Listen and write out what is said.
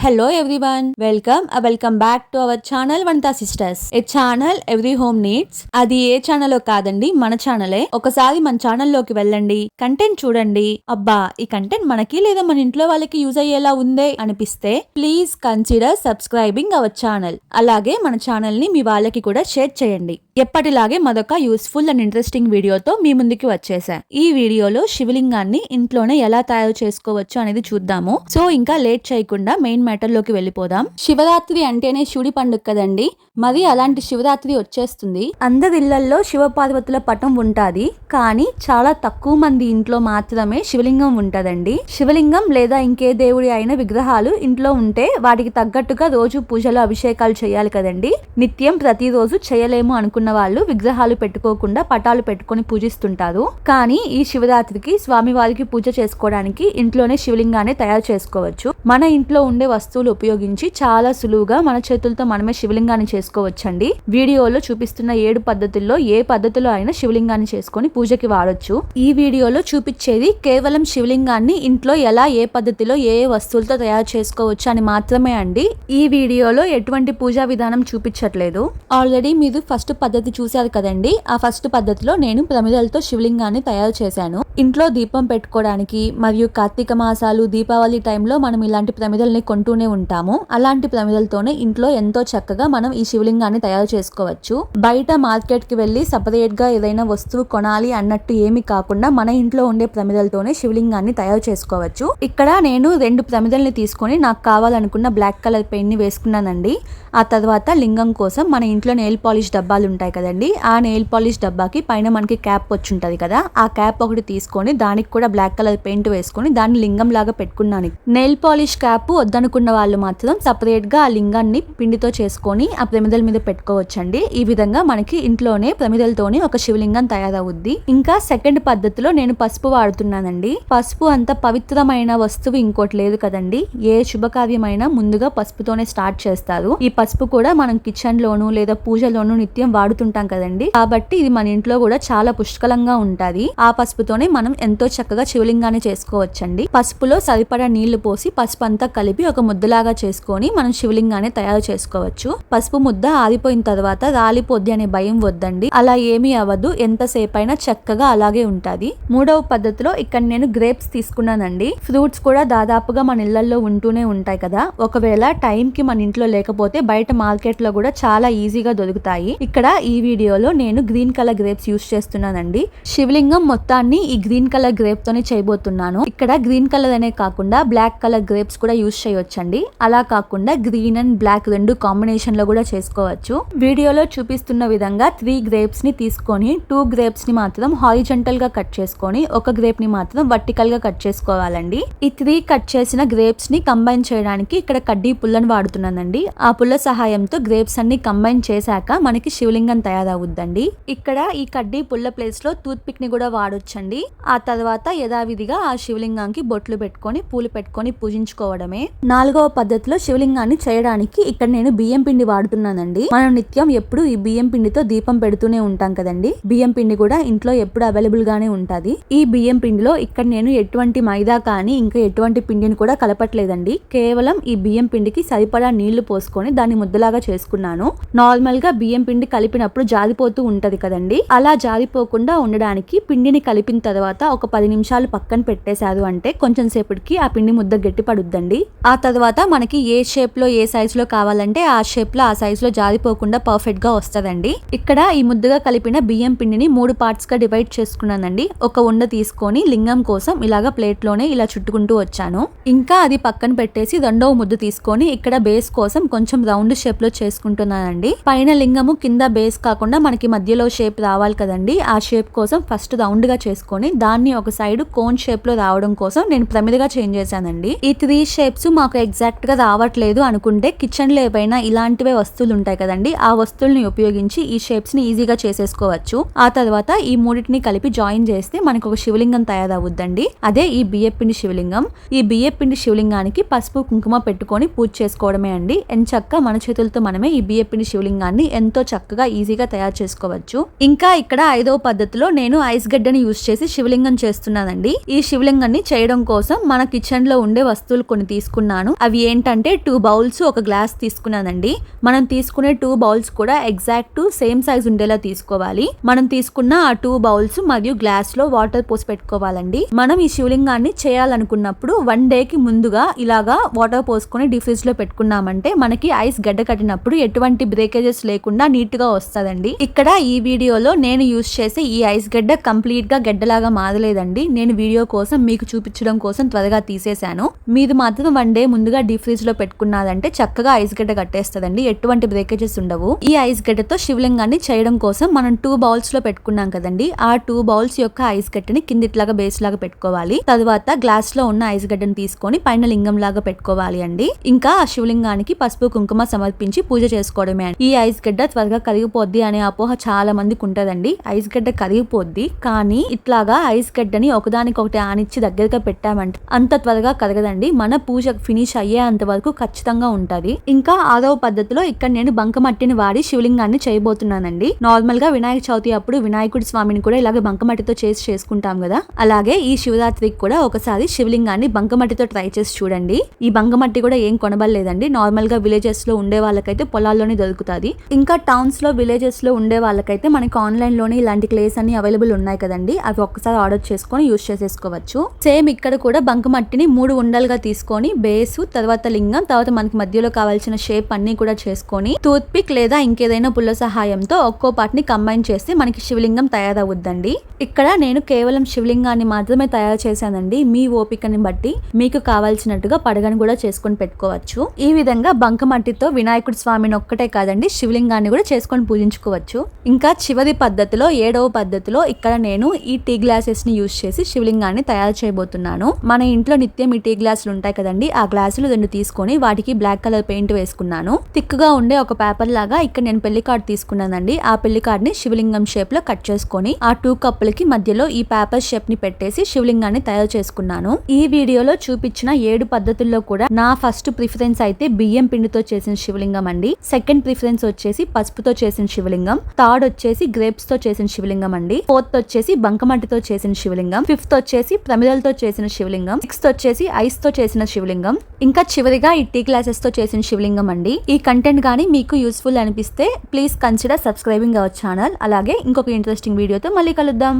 Hello everyone, welcome back to our channel Vanita Sisters. A channel every home needs. అది ఏ ఛానల్లో కాదండి, మన ఛానలే. ఒకసారి మన ఛానల్లోకి వెళ్ళండి, కంటెంట్ చూడండి. అబ్బా, ఈ కంటెంట్ మనకి లేదా మన ఇంట్లో వాళ్ళకి యూజ్ అయ్యేలా ఉందే అనిపిస్తే please consider subscribing our channel. అలాగే మన ఛానల్ ని మీ వాళ్ళకి కూడా షేర్ చేయండి. ఎప్పటిలాగే మరొక యూస్ఫుల్ అండ్ ఇంట్రెస్టింగ్ వీడియోతో మీ ముందుకి వచ్చేసా. ఈ వీడియోలో శివలింగాన్ని ఇంట్లోనే ఎలా తయారు చేసుకోవచ్చు అనేది చూద్దాము. సో ఇంకా లేట్ చేయకుండా మెయిన్ మ్యాటర్ లోకి వెళ్ళిపోదాం. శివరాత్రి అంటేనే శివుడి పండుగ కదండి, మరి అలాంటి శివరాత్రి వచ్చేస్తుంది. అందరి ఇళ్లలో శివపార్వతుల పటం ఉంటాది, కానీ చాలా తక్కువ మంది ఇంట్లో మాత్రమే శివలింగం ఉంటదండి. శివలింగం లేదా ఇంకే దేవుడి అయిన విగ్రహాలు ఇంట్లో ఉంటే వాటికి తగ్గట్టుగా రోజు పూజలు అభిషేకాలు చేయాలి కదండి. నిత్యం ప్రతిరోజు చేయలేము అనుకున్న వాళ్ళు విగ్రహాలు పెట్టుకోకుండా పటాలు పెట్టుకొని పూజిస్తుంటారు. కానీ ఈ శివరాత్రికి స్వామివారికి పూజ చేసుకోవడానికి ఇంట్లోనే శివలింగాన్ని తయారు చేసుకోవచ్చు. మన ఇంట్లో ఉండే వస్తువులు ఉపయోగించి చాలా సులువుగా మన చేతులతో మనమే శివలింగాన్ని చేసుకోవచ్చండి. వీడియోలో చూపిస్తున్న 7 పద్ధతుల్లో ఏ పద్ధతిలో అయినా శివలింగాన్ని చేసుకొని పూజకి వాడొచ్చు. ఈ వీడియోలో చూపించేది కేవలం శివలింగాన్ని ఇంట్లో ఎలా ఏ పద్ధతిలో ఏ వస్తువులతో తయారు చేసుకోవచ్చు అని మాత్రమే అండి. ఈ వీడియోలో ఎటువంటి పూజా విధానం చూపించట్లేదు. ఆల్రెడీ మీరు ఫస్ట్ పద్ధతి చూశారు కదండి. ఆ ఫస్ట్ పద్ధతిలో నేను ప్రమిదలతో శివలింగాన్ని తయారు చేశాను. ఇంట్లో దీపం పెట్టుకోవడానికి మరియు కార్తీక మాసాలు దీపావళి టైంలో మనం ఇలాంటి ప్రమిదల్ని కొంటూనే ఉంటాము. అలాంటి ప్రమిదలతోనే ఇంట్లో ఎంతో చక్కగా మనం ఈ శివలింగాన్ని తయారు చేసుకోవచ్చు. బయట మార్కెట్ కి వెళ్లి సపరేట్ గా ఏదైనా వస్తువు కొనాలి అన్నట్టు ఏమి కాకుండా మన ఇంట్లో ఉండే ప్రమిదలతోనే శివలింగాన్ని తయారు చేసుకోవచ్చు. ఇక్కడ నేను 2 ప్రమిదల్ని తీసుకొని నాకు కావాలనుకున్న బ్లాక్ కలర్ పెయింట్ ని వేసుకున్నానండి. ఆ తర్వాత లింగం కోసం మన ఇంట్లో నెయిల్ పాలిష్ డబ్బాలు ఉంటాయి కదండి. ఆ నెయిల్ పాలిష్ డబ్బాకి పైన మనకి క్యాప్ వచ్చి ఉంటది కదా, ఆ క్యాప్ ఒకటి తీసుకొని దానికి కూడా బ్లాక్ కలర్ పెయింట్ వేసుకొని దాన్ని లింగం లాగా పెట్టుకున్నాను. నెయిల్ పాలిష్ క్యాప్ వద్దనుకున్న వాళ్ళు మాత్రం సపరేట్ గా ఆ లింగాన్ని పిండితో చేసుకొని ఆ ప్రమిదల మీద పెట్టుకోవచ్చండి. ఈ విధంగా మనకి ఇంట్లోనే ప్రమిదలతోని ఒక శివలింగం తయారవుద్ది. ఇంకా సెకండ్ పద్ధతిలో నేను పసుపు వాడుతున్నానండి. పసుపు అంత పవిత్రమైన వస్తువు ఇంకోటి లేదు కదండి. ఏ శుభకార్యమైనా ముందుగా పసుపుతోనే స్టార్ట్ చేస్తారు. ఈ పసుపు కూడా మనం కిచెన్ లోను లేదా పూజలోను నిత్యం వాడుతుంటాం కదండి. కాబట్టి ఇది మన ఇంట్లో కూడా చాలా పుష్కలంగా ఉంటది. ఆ పసుపుతోనే మనం ఎంతో చక్కగా శివలింగాన్ని చేసుకోవచ్చండి. పసుపులో సరిపడా నీళ్లు పోసి పసుపు అంతా కలిపి ఒక ముద్దలాగా చేసుకొని మనం శివలింగాన్ని తయారు చేసుకోవచ్చు. పసుపు ముద్ద ఆరిపోయిన తర్వాత రాలిపోద్ది అనే భయం వద్దండి. అలా ఏమీ అవ్వదు, ఎంతసేపు అయినా చక్కగా అలాగే ఉంటది. మూడవ పద్ధతిలో ఇక్కడ నేను గ్రేప్స్ తీసుకున్నానండి. ఫ్రూట్స్ కూడా దాదాపుగా మన ఇళ్లలో ఉంటూనే ఉంటాయి కదా. ఒకవేళ టైం కి మన ఇంట్లో లేకపోతే బయట మార్కెట్ లో కూడా చాలా ఈజీగా దొరుకుతాయి. ఇక్కడ ఈ వీడియోలో నేను గ్రీన్ కలర్ గ్రేప్స్ యూస్ చేస్తున్నానండి. శివలింగం మొత్తాన్ని ఈ గ్రీన్ కలర్ గ్రేప్ తోనే చేయబోతున్నాను. ఇక్కడ గ్రీన్ కలర్ అనే కాకుండా బ్లాక్ కలర్ గ్రేప్స్ కూడా యూస్ చేయొచ్చండి. అలా కాకుండా గ్రీన్ అండ్ బ్లాక్ 2 కాంబినేషన్ లో కూడా చేసుకోవచ్చు. వీడియోలో చూపిస్తున్న విధంగా 3 గ్రేప్స్ ని తీసుకొని 2 గ్రేప్స్ ని మాత్రం హారిజంటల్ గా కట్ చేసుకొని ఒక గ్రేప్ ని మాత్రం వర్టికల్ గా కట్ చేసుకోవాలండి. ఈ 3 కట్ చేసిన గ్రేప్స్ ని కంబైన్ చేయడానికి ఇక్కడ కడ్డీ పుల్లని వాడుతున్నానండి. ఆ పుల్ల సహాయంతో గ్రేప్స్ అన్ని కంబైన్ చేశాక మనకి శివలింగం తయారవుద్దండి. ఇక్కడ ఈ కడ్డీ పుల్ల ప్లేస్ లో టూత్ పిక్ ని కూడా వాడొచ్చండి. ఆ తర్వాత యథావిధిగా ఆ శివలింగానికి బొట్లు పెట్టుకొని పూలు పెట్టుకొని పూజించుకోవడమే. 4వ పద్ధతిలో శివలింగాన్ని చేయడానికి ఇక్కడ నేను బియ్యం పిండి వాడుతున్నానండి. మనం నిత్యం ఎప్పుడు ఈ బియ్యం పిండితో దీపం పెడుతూనే ఉంటాం కదండి. బియ్యం పిండి కూడా ఇంట్లో ఎప్పుడు అవైలబుల్ గానే ఉంటది. ఈ బియ్యం పిండిలో ఇక్కడ నేను ఎటువంటి మైదా కానీ ఇంకా ఎటువంటి పిండిని కూడా కలపట్లేదండి. కేవలం ఈ బియ్యం పిండికి సరిపడా నీళ్లు పోసుకొని దాన్ని ముద్దలాగా చేసుకున్నాను. నార్మల్ గా బియ్యం పిండి కలిపినప్పుడు జారిపోతూ ఉంటది కదండి. అలా జారిపోకుండా ఉండడానికి పిండిని కలిపిన తర్వాత ఒక 10 నిమిషాలు పక్కన పెట్టేశారు అంటే కొంచెం సేపటికి ఆ పిండి ముద్ద గట్టి పడుద్దండి. ఆ తర్వాత మనకి ఏ షేప్ లో ఏ సైజ్ లో కావాలంటే ఆ షేప్ లో ఆ సైజ్ లో జారిపోకుండా పర్ఫెక్ట్ గా వస్తదండి. ఇక్కడ ఈ ముద్దగా కలిపిన బియ్యం పిండిని 3 పార్ట్స్ గా డివైడ్ చేసుకున్నానండి. ఒక ఉండ తీసుకొని లింగం కోసం ఇలాగా ప్లేట్ లోనే ఇలా చుట్టుకుంటూ వచ్చాను. ఇంకా అది పక్కన పెట్టేసి 2వ ముద్ద తీసుకొని ఇక్కడ బేస్ కోసం కొంచెం రౌండ్ షేప్ లో చేసుకుంటున్నానండి. పైన లింగము కింద బేస్ కాకుండా మనకి మధ్యలో షేప్ రావాలి కదండి. ఆ షేప్ కోసం ఫస్ట్ రౌండ్ గా చేసుకొని దాన్ని ఒక సైడ్ కోన్ షేప్ లో రావడం కోసం నేను ప్రమిదగా చేంజ్ చేశానండి. ఈ 3 షేప్స్ మాకు ఎగ్జాక్ట్ గా రావట్లేదు అనుకుంటే కిచెన్ లో ఏవైనా ఇలాంటివే వస్తువులు ఉంటాయి కదండి. ఆ వస్తువుల్ని ఉపయోగించి ఈ షేప్స్ ని ఈజీగా చేసేసుకోవచ్చు. ఆ తర్వాత ఈ మూడింటిని కలిపి జాయిన్ చేస్తే మనకు ఒక శివలింగం తయారవుద్దండి. అదే ఈ బియ్యపిండి శివలింగం. ఈ బియ్యపిండి శివలింగానికి పసుపు కుంకుమ పెట్టుకొని పూజ చేసుకోవడమే అండి. ఎంచక్క మన చేతులతో మనమే ఈ బియ్యపిండి శివలింగాన్ని ఎంతో చక్కగా ఈజీగా తయారు చేసుకోవచ్చు. ఇంకా ఇక్కడ 5వ పద్ధతిలో నేను ఐస్ గడ్డని యూజ్ చేసి శివలింగం చేస్తున్నానండి. ఈ శివలింగాన్ని చేయడం కోసం మన కిచెన్ లో ఉండే వస్తువులు కొన్ని తీసుకున్నాను. అవి ఏంటంటే 2 బౌల్స్ ఒక గ్లాస్ తీసుకున్నానండి. మనం తీసుకునే 2 బౌల్స్ కూడా ఎగ్జాక్ట్ సేమ్ సైజ్ ఉండేలా తీసుకోవాలి. మనం తీసుకున్న ఆ 2 బౌల్స్ మరియు గ్లాస్ లో వాటర్ పోసి పెట్టుకోవాలండి. మనం ఈ శివలింగాన్ని చేయాలనుకున్నప్పుడు 1 డే కి ముందుగా ఇలాగా వాటర్ పోసుకొని డీప్ ఫ్రిడ్జ్ లో పెట్టుకున్నామంటే మనకి ఐస్ గడ్డ కట్టినప్పుడు ఎటువంటి బ్రేకేజెస్ లేకుండా నీట్ గా వస్తదండి. ఇక్కడ ఈ వీడియోలో నేను యూజ్ చేసే ఈ ఐస్ గడ్డ కంప్లీట్ గా గడ్డలాగా మారలేదండి. నేను వీడియో కోసం మీకు చూపించడం కోసం త్వరగా తీసేశాను. మీరు మాత్రం 1 డే ముందుగా డీప్ ఫ్రిడ్జ్ లో పెట్టుకున్నారంటే చక్కగా ఐస్ గడ్డ కట్టేస్తదండి. ఎటువంటి బ్రేకేజెస్ ఉండవు. ఈ ఐస్ గడ్డతో శివలింగాన్ని చేయడం కోసం మనం 2 బౌల్స్ లో పెట్టుకున్నాం కదండి. ఆ 2 బౌల్స్ యొక్క ఐస్ గడ్డని కిందిట్లాగా బేస్ లాగా పెట్టుకోవాలి. తర్వాత గ్లాస్ లో ఉన్న ఐస్ గడ్డని తీసుకొని పైన లింగం లాగా పెట్టుకోవాలి అండి. ఇంకా ఆ శివలింగానికి పసుపు కుంకుమ సమర్పించి పూజ చేసుకోవడమే. ఈ ఐస్ గడ్డ త్వరగా కరిగిపోద్ది అనే అపోహ చాలా మందికి ఉంటదండి. ఐస్ గడ్డ కరిగిపోద్ది, కానీ ఇట్లాగా ఐస్ గడ్డని ఒకదానికొకటి ఆనిచ్చి దగ్గరగా పెట్టామంటే అంత త్వరగా కరగదండి. మన పూజ ఫినిష్ అయ్యేంత వరకు ఖచ్చితంగా ఉంటది. ఇంకా 6వ పద్ధతిలో ఇక్కడ నేను బంకమట్టిని వాడి శివలింగాన్ని చేయబోతున్నానండి. నార్మల్ గా వినాయక చవితి అప్పుడు వినాయకుడి స్వామిని కూడా ఇలాగే బంకమట్టితో చేసుకుంటాం కదా, అలాగే ఈ శివరాత్రికి కూడా ఒకసారి శివలింగాన్ని బంకమట్టితో ట్రై చేసి చూడండి. ఈ బంకమట్టి కూడా ఏం కొనబడలేదండి. నార్మల్ గా విలేజెస్ లో ఉండే వాళ్ళకైతే పొలాల్లోనే దొరుకుతుంది. ఇంకా టౌన్స్ లో విలేజెస్ లో ఉండే వాళ్ళకైతే మనకి ఆన్లైన్ లోనే ఇలాంటి క్లేస్ అన్ని అవైలబుల్ ఉన్నాయి కదండి. అవి ఒక్కసారి ఆర్డర్ చేసుకొని యూజ్ చేసేసుకోవచ్చు. సేమ్ ఇక్కడ కూడా బంకమట్టిని 3 ఉండలుగా తీసుకొని బేసు, తర్వాత లింగం, తర్వాత మనకి మధ్యలో కావాల్సిన షేప్ అన్ని కూడా చేసుకొని టూత్ పిక్ లేదా ఇంకేదైనా పుల్ల సహాయంతో ఒక్కో పార్ట్ ని కంబైన్ చేస్తే మనకి శివలింగం తయారవుద్దండి. ఇక్కడ నేను కేవలం శివలింగాన్ని మాత్రమే తయారు చేశానండి. మీ ఓపికని బట్టి మీకు కావాల్సినట్టుగా పడగని కూడా చేసుకొని పెట్టుకోవచ్చు. ఈ విధంగా బంకమట్టితో వినాయకుడి స్వామిని ఒక్కటే కాదండి, శివలింగాన్ని కూడా చేసుకొని పూజించుకోవచ్చు. ఇంకా చివరి పద్ధతిలో 7వ పద్ధతిలో ఇక్కడ నేను ఈ టీ గ్లాసెస్ ని యూజ్ చేసి శివలింగాన్ని తయారు చేయబోతున్నాను. మన ఇంట్లో నిత్యం ఈ టీ గ్లాసులు ఉంటాయి కదండి, ఆ గ్లాసులు 2 తీసుకొని వాటికి బ్లాక్ కలర్ పెయింట్ వేసుకున్నాను. థిక్ గా ఉండే ఒక పేపర్ లాగా ఇక్కడ నేను పెళ్లి కార్డ్ తీసుకున్నానండి. ఆ పెళ్లి కార్డ్ ని శివలింగం షేప్ లో కట్ చేసుకొని ఆ 2 కప్పులకి మధ్యలో ఈ పేపర్ షేప్ ని పెట్టేసి శివలింగాన్ని తయారు చేసుకున్నాను. ఈ వీడియోలో చూపించిన 7 పద్ధతుల్లో కూడా నా ఫస్ట్ ప్రిఫరెన్స్ అయితే బియ్యం పిండితో చేసిన శివలింగం అండి. సెకండ్ ప్రిఫరెన్స్ వచ్చేసి పసుపుతో చేసిన శివలింగం. థర్డ్ వచ్చేసి గ్రేప్స్ తో చేసిన శివలింగం అండి. ఫోర్త్ వచ్చేసి బంకమట్టితో చేసిన శివలింగం. ఫిఫ్త్ వచ్చేసి ప్రమిదలతో చేసిన శివలింగం. సిక్స్త్ వచ్చేసి ఐస్ తో చేసిన శివలింగం. ఇంకా చివరిగా ఈ టీ గ్లాసెస్ తో చేసిన శివలింగం అండి. ఈ కంటెంట్ గానీ మీకు యూస్ఫుల్ అనిపిస్తే please consider subscribing our channel. అలాగే ఇంకొక ఇంట్రెస్టింగ్ వీడియోతో మళ్ళీ కలుద్దాం.